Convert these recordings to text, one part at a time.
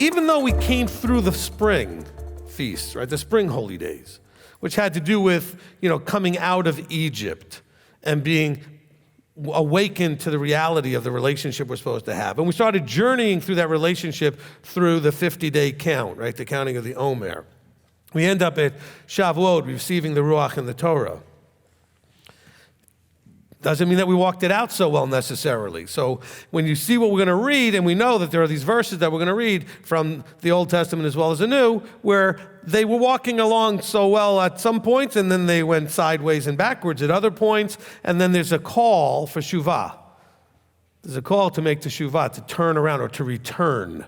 even though we came through the spring feasts, right, the spring holy days, which had to do with, coming out of Egypt and being awakened to the reality of the relationship we're supposed to have. And we started journeying through that relationship through the 50-day count, right, the counting of the Omer. We end up at Shavuot, receiving the Ruach and the Torah. Doesn't mean that we walked it out so well necessarily. So when you see what we're going to read, and we know that there are these verses that we're going to read from the Old Testament as well as the New, where they were walking along so well at some points, and then they went sideways and backwards at other points, and then there's a call for Shuva. There's a call to make teshuvah, to turn around or to return.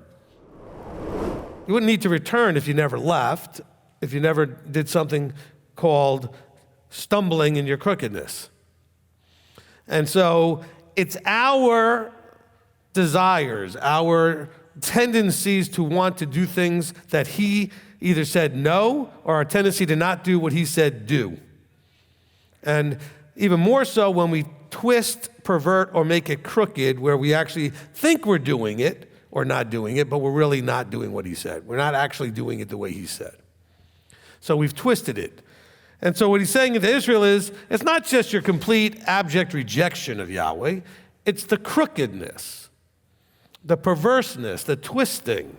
You wouldn't need to return if you never left, if you never did something called stumbling in your crookedness. And so it's our desires, our tendencies to want to do things that he either said no, or our tendency to not do what he said do. And even more so when we twist, pervert, or make it crooked, where we actually think we're doing it or not doing it, but we're really not doing what he said. We're not actually doing it the way he said. So we've twisted it. And so what he's saying to Israel is, it's not just your complete abject rejection of Yahweh, it's the crookedness, the perverseness, the twisting.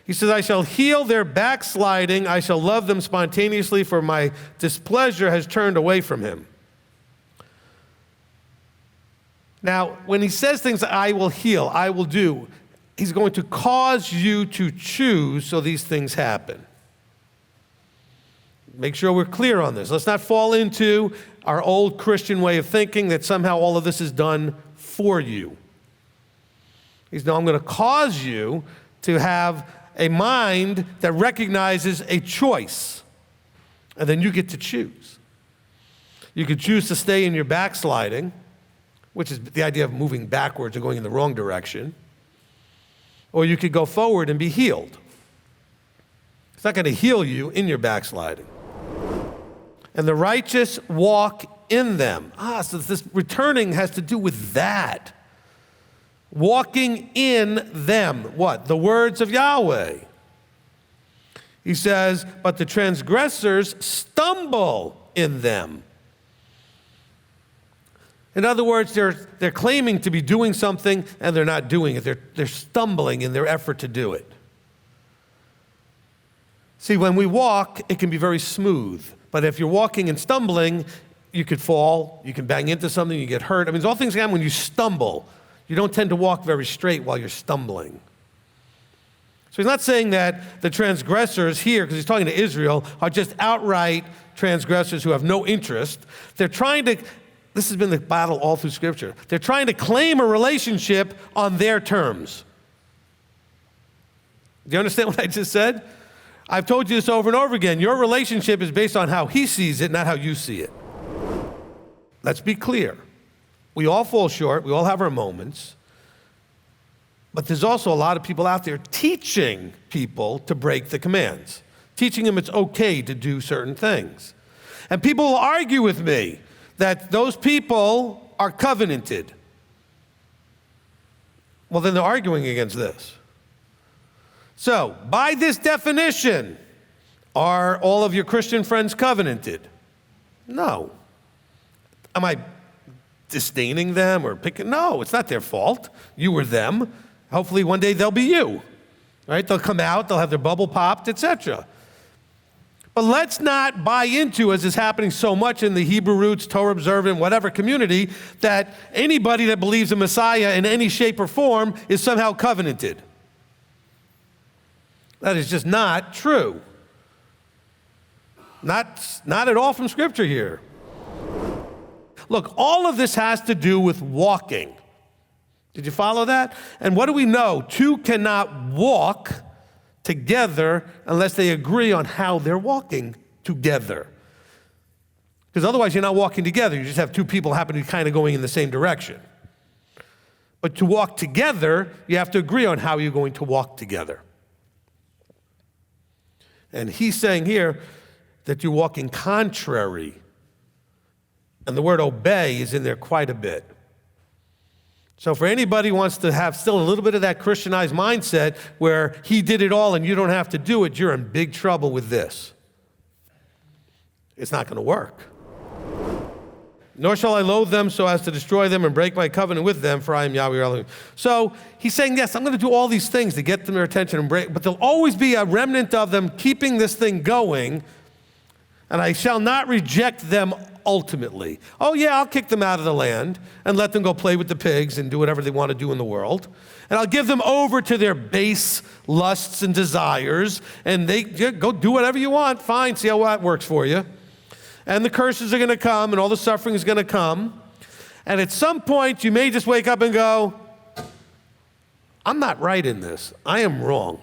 He says, I shall heal their backsliding, I shall love them spontaneously, for my displeasure has turned away from him. Now, when he says things, I will heal, I will do, he's going to cause you to choose so these things happen. Make sure we're clear on this. Let's not fall into our old Christian way of thinking that somehow all of this is done for you. He's, no, I'm going to cause you to have a mind that recognizes a choice, and then you get to choose. You could choose to stay in your backsliding, which is the idea of moving backwards or going in the wrong direction, or you could go forward and be healed. It's not going to heal you in your backsliding. And the righteous walk in them. So this returning has to do with that. Walking in them. What? The words of Yahweh. He says, but the transgressors stumble in them. In other words, they're claiming to be doing something and they're not doing it. They're stumbling in their effort to do it. See, when we walk, it can be very smooth. But if you're walking and stumbling, you could fall, you can bang into something, you get hurt. I mean, all things happen when you stumble. You don't tend to walk very straight while you're stumbling. So he's not saying that the transgressors here, because he's talking to Israel, are just outright transgressors who have no interest. They're trying to, this has been the battle all through Scripture, they're trying to claim a relationship on their terms. Do you understand what I just said? I've told you this over and over again. Your relationship is based on how he sees it, not how you see it. Let's be clear. We all fall short. We all have our moments. But there's also a lot of people out there teaching people to break the commands, teaching them it's okay to do certain things. And people will argue with me that those people are covenanted. Well, then they're arguing against this. So, by this definition, are all of your Christian friends covenanted? No. Am I disdaining them or picking? No, it's not their fault. You were them. Hopefully one day they'll be you. Right? They'll come out, they'll have their bubble popped, etc. But let's not buy into, as is happening so much in the Hebrew roots, Torah observant, whatever community, that anybody that believes in Messiah in any shape or form is somehow covenanted. That is just not true. Not at all from Scripture here. Look, all of this has to do with walking. Did you follow that? And what do we know? Two cannot walk together unless they agree on how they're walking together. Because otherwise you're not walking together. You just have two people happen to be kind of going in the same direction. But to walk together, you have to agree on how you're going to walk together. And he's saying here that you're walking contrary. And the word obey is in there quite a bit. So for anybody who wants to have still a little bit of that Christianized mindset where he did it all and you don't have to do it, you're in big trouble with this. It's not going to work. Nor shall I loathe them so as to destroy them and break my covenant with them, for I am Yahweh Elohim. So he's saying, yes, I'm going to do all these things to get them their attention and break, but there'll always be a remnant of them keeping this thing going, and I shall not reject them ultimately. Oh yeah, I'll kick them out of the land and let them go play with the pigs and do whatever they want to do in the world. And I'll give them over to their base lusts and desires, and they go do whatever you want. Fine, see how that works for you. And the curses are going to come and all the suffering is going to come. And at some point, you may just wake up and go, I'm not right in this. I am wrong.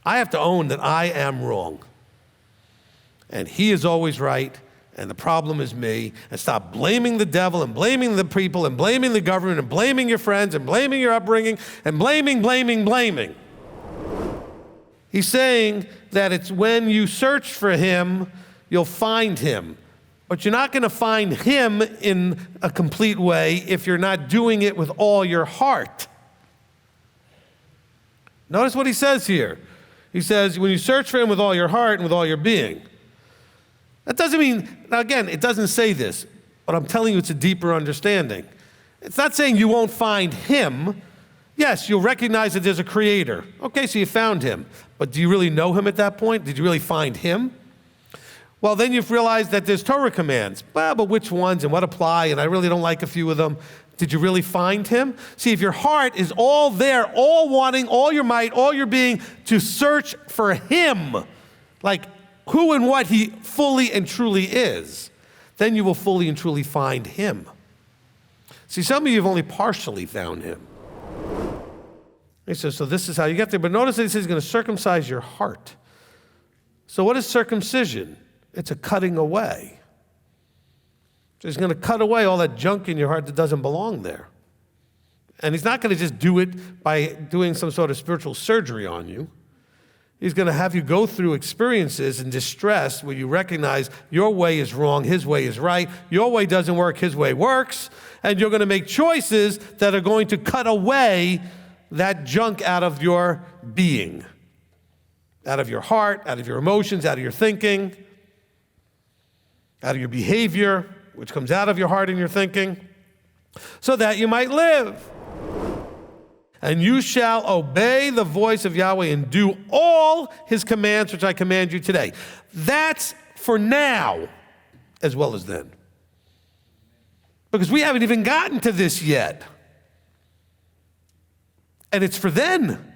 I have to own that I am wrong. And he is always right, and the problem is me. And stop blaming the devil and blaming the people and blaming the government and blaming your friends and blaming your upbringing and blaming. He's saying that it's when you search for him, you'll find him. But you're not going to find him in a complete way if you're not doing it with all your heart. Notice what he says here. He says, when you search for him with all your heart and with all your being. That doesn't mean, now again, it doesn't say this, but I'm telling you it's a deeper understanding. It's not saying you won't find him. Yes, you'll recognize that there's a creator. Okay, so you found him. But do you really know him at that point? Did you really find him? Well, then you've realized that there's Torah commands. Well, but which ones and what apply? And I really don't like a few of them. Did you really find him? See, if your heart is all there, all wanting, all your might, all your being to search for him, like who and what he fully and truly is, then you will fully and truly find him. See, some of you have only partially found him. He says, so this is how you get there. But notice that he says he's going to circumcise your heart. So what is circumcision? It's a cutting away. So he's going to cut away all that junk in your heart that doesn't belong there. And he's not going to just do it by doing some sort of spiritual surgery on you. He's going to have you go through experiences and distress where you recognize your way is wrong, his way is right, your way doesn't work, his way works, and you're going to make choices that are going to cut away that junk out of your being, out of your heart, out of your emotions, out of your thinking, out of your behavior, which comes out of your heart and your thinking, so that you might live. And you shall obey the voice of Yahweh and do all his commands which I command you today. That's for now as well as then. Because we haven't even gotten to this yet. And it's for then.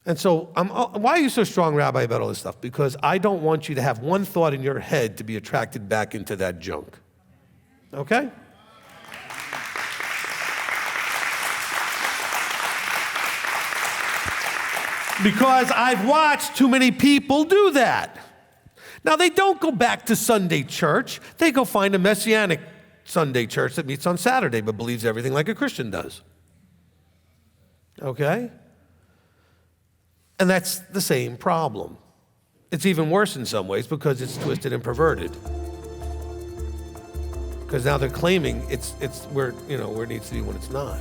And so, why are you so strong, Rabbi, about all this stuff? Because I don't want you to have one thought in your head to be attracted back into that junk. Okay? Because I've watched too many people do that. Now, they don't go back to Sunday church. They go find a Messianic Sunday church that meets on Saturday but believes everything like a Christian does. Okay? And that's the same problem. It's even worse in some ways because it's twisted and perverted. Because now they're claiming it's where it needs to be when it's not.